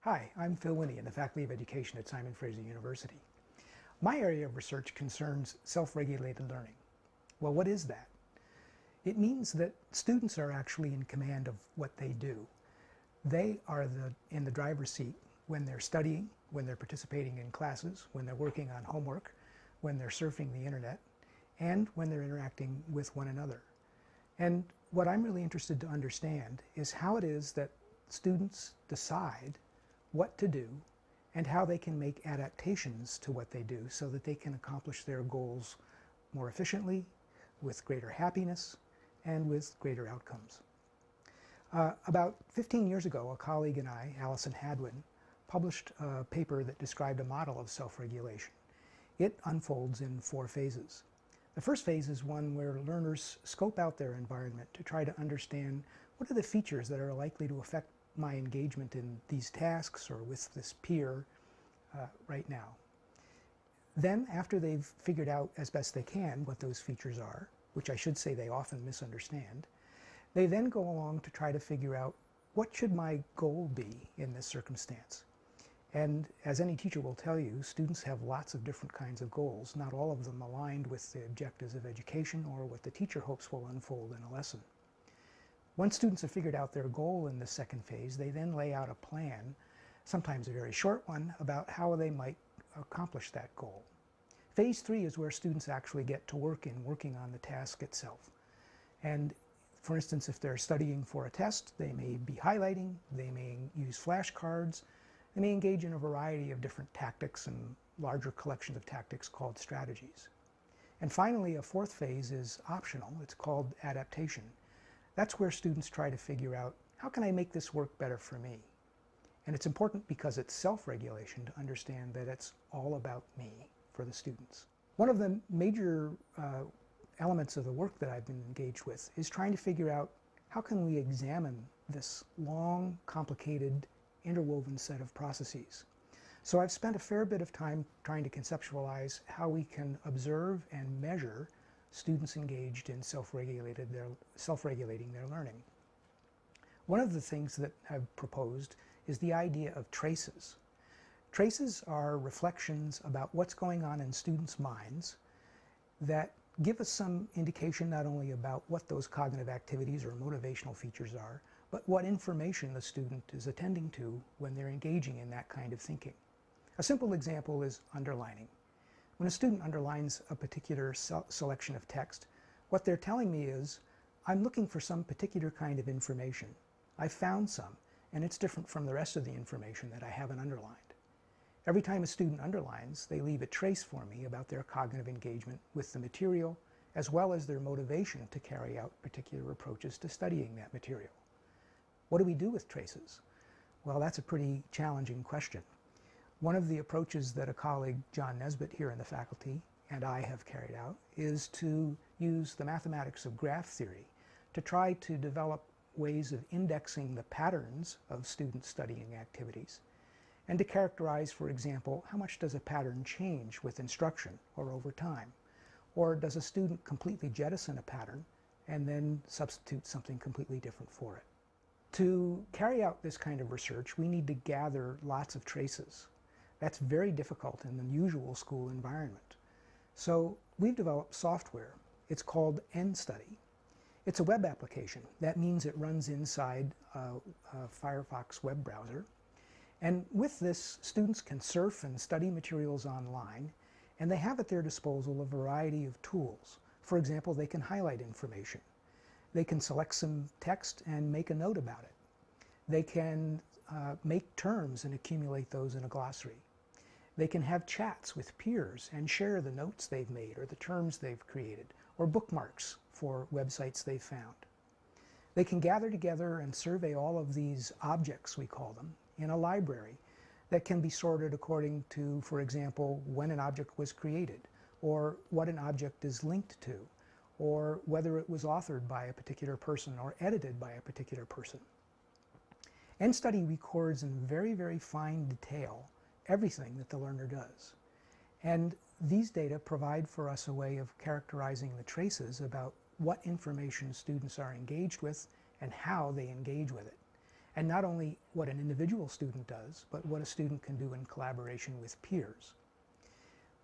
Hi, I'm Phil Winne in the Faculty of Education at Simon Fraser University. My area of research concerns self-regulated learning. Well, what is that? It means that students are actually in command of what they do. They are in the driver's seat when they're studying, when they're participating in classes, when they're working on homework, when they're surfing the internet, and when they're interacting with one another. And what I'm really interested to understand is how it is that students decide what to do and how they can make adaptations to what they do so that they can accomplish their goals more efficiently, with greater happiness, and with greater outcomes. About 15 years ago, a colleague and I, Allison Hadwin, published a paper that described a model of self-regulation. It unfolds in 4 phases. The first phase is one where learners scope out their environment to try to understand what are the features that are likely to affect my engagement in these tasks or with this peer right now. Then, after they've figured out as best they can what those features are, which I should say they often misunderstand, they then go along to try to figure out what should my goal be in this circumstance. And as any teacher will tell you, students have lots of different kinds of goals, not all of them aligned with the objectives of education or what the teacher hopes will unfold in a lesson. Once students have figured out their goal in the second phase, they then lay out a plan, sometimes a very short one, about how they might accomplish that goal. Phase 3 is where students actually get to work in working on the task itself. And for instance, if they're studying for a test, they may be highlighting, they may use flashcards, they may engage in a variety of different tactics and larger collections of tactics called strategies. And finally, a 4th phase is optional. It's called adaptation. That's where students try to figure out, how can I make this work better for me? And it's important because it's self-regulation to understand that it's all about me for the students. One of the major elements of the work that I've been engaged with is trying to figure out how can we examine this long, complicated, interwoven set of processes. So I've spent a fair bit of time trying to conceptualize how we can observe and measure students engaged in self-regulating their learning. One of the things that I've proposed is the idea of traces. Traces are reflections about what's going on in students' minds that give us some indication not only about what those cognitive activities or motivational features are, but what information the student is attending to when they're engaging in that kind of thinking. A simple example is underlining. When a student underlines a particular selection of text, what they're telling me is, I'm looking for some particular kind of information. I've found some, and it's different from the rest of the information that I haven't underlined. Every time a student underlines, they leave a trace for me about their cognitive engagement with the material, as well as their motivation to carry out particular approaches to studying that material. What do we do with traces? Well, that's a pretty challenging question. One of the approaches that a colleague, John Nesbitt, here in the faculty, and I have carried out is to use the mathematics of graph theory to try to develop ways of indexing the patterns of student studying activities and to characterize, for example, how much does a pattern change with instruction or over time? Or does a student completely jettison a pattern and then substitute something completely different for it? To carry out this kind of research, we need to gather lots of traces. That's very difficult in the usual school environment. So we've developed software. It's called nStudy. It's a web application. That means it runs inside a Firefox web browser. And with this, students can surf and study materials online, and they have at their disposal a variety of tools. For example, they can highlight information. They can select some text and make a note about it. They can make terms and accumulate those in a glossary. They can have chats with peers and share the notes they've made or the terms they've created or bookmarks for websites they've found. They can gather together and survey all of these objects, we call them, in a library that can be sorted according to, for example, when an object was created or what an object is linked to or whether it was authored by a particular person or edited by a particular person. nStudy records in very, very fine detail everything that the learner does. And these data provide for us a way of characterizing the traces about what information students are engaged with and how they engage with it. and not only what an individual student does, but what a student can do in collaboration with peers.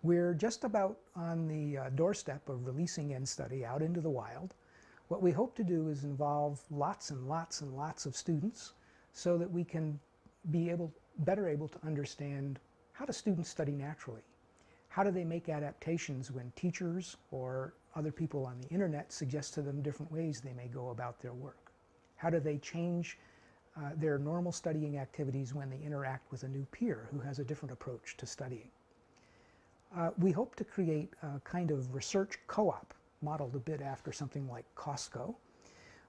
We're just about on the doorstep of releasing EndStudy out into the wild. What we hope to do is involve lots and lots and lots of students so that we can be better able to understand how do students study naturally. How do they make adaptations when teachers or other people on the internet suggest to them different ways they may go about their work? How do they change their normal studying activities when they interact with a new peer who has a different approach to studying? We hope to create a kind of research co-op modeled a bit after something like Costco,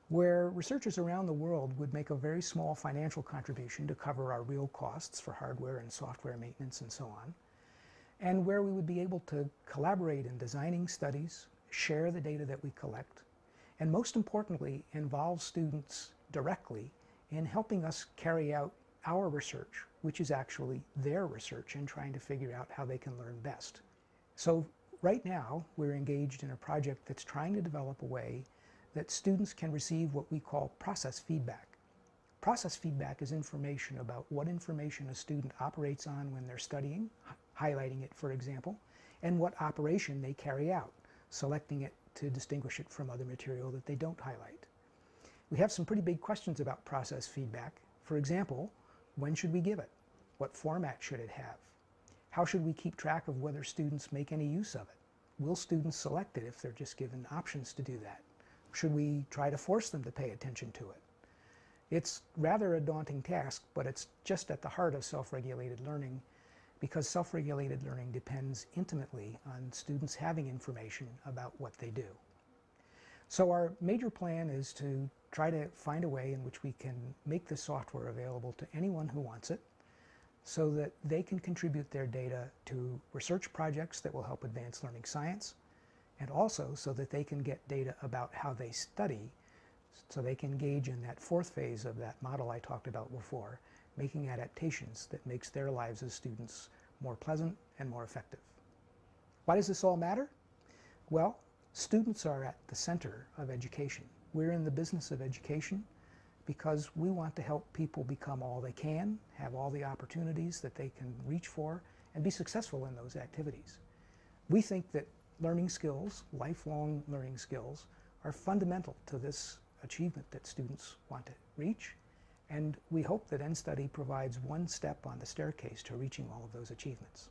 where researchers around the world would make a very small financial contribution to cover our real costs for hardware and software maintenance and so on, and where we would be able to collaborate in designing studies, share the data that we collect, and most importantly, involve students directly in helping us carry out our research, which is actually their research, and trying to figure out how they can learn best. So right now, we're engaged in a project that's trying to develop a way that students can receive what we call process feedback. Process feedback is information about what information a student operates on when they're studying, highlighting it, for example, and what operation they carry out, selecting it to distinguish it from other material that they don't highlight. We have some pretty big questions about process feedback. For example, when should we give it? What format should it have? How should we keep track of whether students make any use of it? Will students select it if they're just given options to do that? Should we try to force them to pay attention to it? It's rather a daunting task, but it's just at the heart of self-regulated learning, because self-regulated learning depends intimately on students having information about what they do. So our major plan is to try to find a way in which we can make this software available to anyone who wants it, so that they can contribute their data to research projects that will help advance learning science, and also so that they can get data about how they study, so they can engage in that fourth phase of that model I talked about before, making adaptations that makes their lives as students more pleasant and more effective. Why does this all matter? Well, students are at the center of education. We're in the business of education because we want to help people become all they can, have all the opportunities that they can reach for, and be successful in those activities. We think that learning skills, lifelong learning skills, are fundamental to this achievement that students want to reach, and we hope that EndStudy provides one step on the staircase to reaching all of those achievements.